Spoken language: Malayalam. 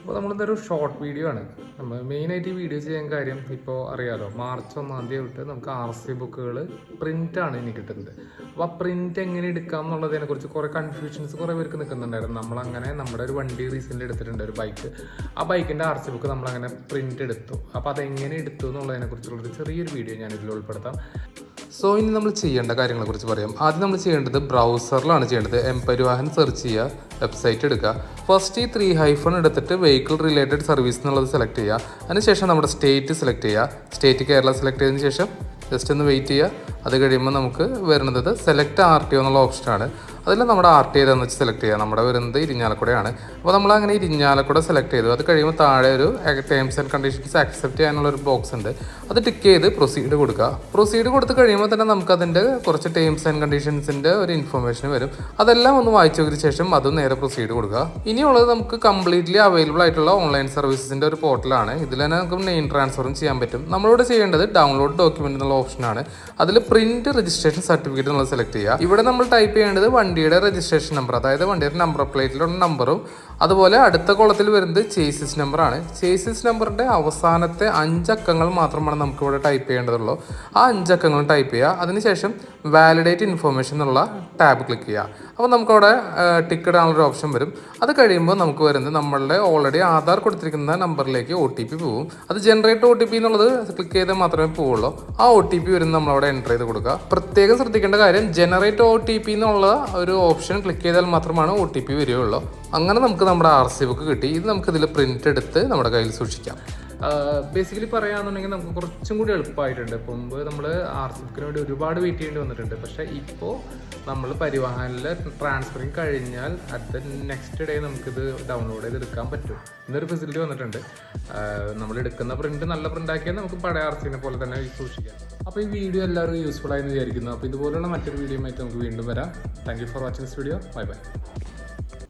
അപ്പോൾ നമ്മളിതൊരു ഷോർട്ട് വീഡിയോ ആണ്. നമ്മൾ മെയിനായിട്ട് ഈ വീഡിയോ ചെയ്യാൻ കാര്യം ഇപ്പോൾ അറിയാലോ, മാർച്ച് 1 തൊട്ട് നമുക്ക് RC ബുക്കുകൾ പ്രിൻ്റാണ് ഇനി കിട്ടുന്നത്. അപ്പോൾ ആ പ്രിൻ്റ് എങ്ങനെ എടുക്കാം എന്നുള്ളതിനെക്കുറിച്ച് കുറേ കൺഫ്യൂഷൻസ് കുറേ പേർക്ക് നിൽക്കുന്നുണ്ടായിരുന്നു. നമ്മളങ്ങനെ നമ്മുടെ ഒരു വണ്ടി റീസെൻ്റ് എടുത്തിട്ടുണ്ട്, ഒരു ബൈക്ക്. ആ ബൈക്കിൻ്റെ RC ബുക്ക് നമ്മളങ്ങനെ പ്രിൻ്റ് എടുത്തു. അപ്പോൾ അതെങ്ങനെ എടുത്തു എന്നുള്ളതിനെക്കുറിച്ചുള്ളൊരു ചെറിയൊരു വീഡിയോ ഞാൻ ഇതിൽ ഉൾപ്പെടുത്താം. സോ ഇനി നമ്മൾ ചെയ്യേണ്ട കാര്യങ്ങളെക്കുറിച്ച് പറയാം. ആദ്യം നമ്മൾ ചെയ്യേണ്ടത് ബ്രൗസറിലാണ് ചെയ്യേണ്ടത്. പരിവാഹൻ സെർച്ച് ചെയ്യുക, വെബ്സൈറ്റ് എടുക്കുക. ഫസ്റ്റ് ഈ 3 എടുത്തിട്ട് വെഹിക്കിൾ റിലേറ്റഡ് സർവീസ് എന്നുള്ളത് സെലക്ട് ചെയ്യുക. അതിനുശേഷം നമ്മുടെ സ്റ്റേറ്റ് സെലക്ട് ചെയ്യുക. സ്റ്റേറ്റ് കേരള സെലക്ട് ചെയ്തതിന് ശേഷം ജസ്റ്റ് ഒന്ന് വെയിറ്റ് ചെയ്യുക. അത് കഴിയുമ്പോൾ നമുക്ക് വരുന്നത് സെലക്ട് RTO എന്നുള്ള ഓപ്ഷനാണ്. അതിൽ നമ്മുടെ RTO ഏതാണെന്ന് വെച്ച് സെലക്ട് ചെയ്യുക. നമ്മുടെ വരുന്നത് ഇരിഞ്ഞാലക്കുടയാണ്. അപ്പോൾ നമ്മൾ അങ്ങനെ ഇരിഞ്ഞാലക്കുട സെലക്ട് ചെയ്തു. അത് കഴിയുമ്പോൾ താഴെ ഒരു ടേംസ് ആൻഡ് കണ്ടീഷൻസ് ആക്സെപ്റ്റ് ചെയ്യാനുള്ള ഒരു ബോക്സ് ഉണ്ട്. അത് ടിക്ക് ചെയ്ത് പ്രൊസീഡ് കൊടുക്കുക. പ്രൊസീഡ് കൊടുത്ത് കഴിയുമ്പോൾ തന്നെ നമുക്ക് അതിൻ്റെ കുറച്ച് ടേംസ് ആൻഡ് കണ്ടീഷൻസിൻ്റെ ഒരു ഇൻഫർമേഷൻ വരും. അതെല്ലാം ഒന്ന് വായിച്ചു നോക്കിയ ശേഷം അതും നേരെ പ്രൊസീഡ് കൊടുക്കുക. ഇനിയുള്ളത് നമുക്ക് കംപ്ലീറ്റ്ലി അവൈലബിൾ ആയിട്ടുള്ള ഓൺലൈൻ സർവീസസിൻ്റെ ഒരു പോർട്ടലാണ്. ഇതിൽ തന്നെ നമുക്ക് നെയിം ട്രാൻസ്ഫറും ചെയ്യാൻ പറ്റും. നമ്മളിവിടെ ചെയ്യേണ്ടത് ഡൗൺലോഡ് ഡോക്യുമെൻ്റ് എന്നുള്ള ഓപ്ഷനാണ്. അതിൽ പ്രിന്റ് രജിസ്ട്രേഷൻ സർട്ടിഫിക്കറ്റ് എന്നുള്ളത് സെലക്ട് ചെയ്യുക. ഇവിടെ നമ്മൾ ടൈപ്പ് ചെയ്യേണ്ടത് വണ്ടിയുടെ രജിസ്ട്രേഷൻ നമ്പർ, അതായത് വണ്ടിയുടെ നമ്പർ പ്ലേറ്റിലുള്ള നമ്പറും അതുപോലെ അടുത്ത കോളത്തിൽ വരുന്നത് ചേസിസ് നമ്പറാണ്. ചേസിസ് നമ്പറിൻ്റെ അവസാനത്തെ 5 അക്കങ്ങൾ മാത്രമാണ് നമുക്കിവിടെ ടൈപ്പ് ചെയ്യേണ്ടതുള്ളൂ. ആ 5 അക്കങ്ങൾ ടൈപ്പ് ചെയ്യുക. അതിനുശേഷം വാലിഡേറ്റ് ഇൻഫർമേഷൻ എന്നുള്ള ടാബ് ക്ലിക്ക് ചെയ്യുക. അപ്പോൾ നമുക്കവിടെ ടിക്ക് ഇടാനുള്ളൊരു ഓപ്ഷൻ വരും. അത് കഴിയുമ്പോൾ നമുക്ക് വരുന്നത് നമ്മളുടെ ഓൾറെഡി ആധാർ കൊടുത്തിരിക്കുന്ന നമ്പറിലേക്ക് OTP പോകും. അത് ജനറേറ്റ് OTP എന്നുള്ളത് ക്ലിക്ക് ചെയ്താൽ മാത്രമേ പോവുള്ളൂ. ആ OTP വരുന്നത് നമ്മളവിടെ എൻ്റർ ചെയ്ത് കൊടുക്കുക. പ്രത്യേകം ശ്രദ്ധിക്കേണ്ട കാര്യം, ജനറേറ്റ് OTP എന്നുള്ള ഒരു ഓപ്ഷൻ ക്ലിക്ക് ചെയ്താൽ മാത്രമാണ് OTP വരികയുള്ളൂ. അങ്ങനെ നമുക്ക് നമ്മുടെ RC ബുക്ക് കിട്ടി. ഇത് നമുക്കിതിൽ പ്രിൻ്റ് എടുത്ത് നമ്മുടെ കയ്യിൽ സൂക്ഷിക്കാം. ബേസിക്കലി പറയുകയാണെന്നുണ്ടെങ്കിൽ നമുക്ക് കുറച്ചും കൂടി എളുപ്പമായിട്ടുണ്ട്. മുമ്പ് നമ്മൾ RC ബുക്കിന് വേണ്ടി ഒരുപാട് വെയിറ്റ് ചെയ്യേണ്ടി വന്നിട്ടുണ്ട്. പക്ഷേ ഇപ്പോൾ നമ്മൾ പരിവാഹനിൽ ട്രാൻസ്ഫറിങ് കഴിഞ്ഞാൽ അറ്റ് നെക്സ്റ്റ് ഡേ നമുക്കിത് ഡൗൺലോഡ് ചെയ്ത് എടുക്കാൻ പറ്റും. ഇന്നൊരു ഫെസിലിറ്റി വന്നിട്ടുണ്ട്. നമ്മൾ എടുക്കുന്ന പ്രിൻറ്റ് നല്ല പ്രിൻ്റ് ആക്കിയാൽ നമുക്ക് പഴയ RCനെ പോലെ തന്നെ സൂക്ഷിക്കാം. അപ്പോൾ ഈ വീഡിയോ എല്ലാവർക്കും യൂസ്ഫുൾ ആയെന്ന് വിചാരിക്കുന്നു. അപ്പോൾ ഇതുപോലുള്ള മറ്റൊരു വീഡിയോ ആയിട്ട് നമുക്ക് വീണ്ടും വരാം. Thank you for watching this video. Bye bye.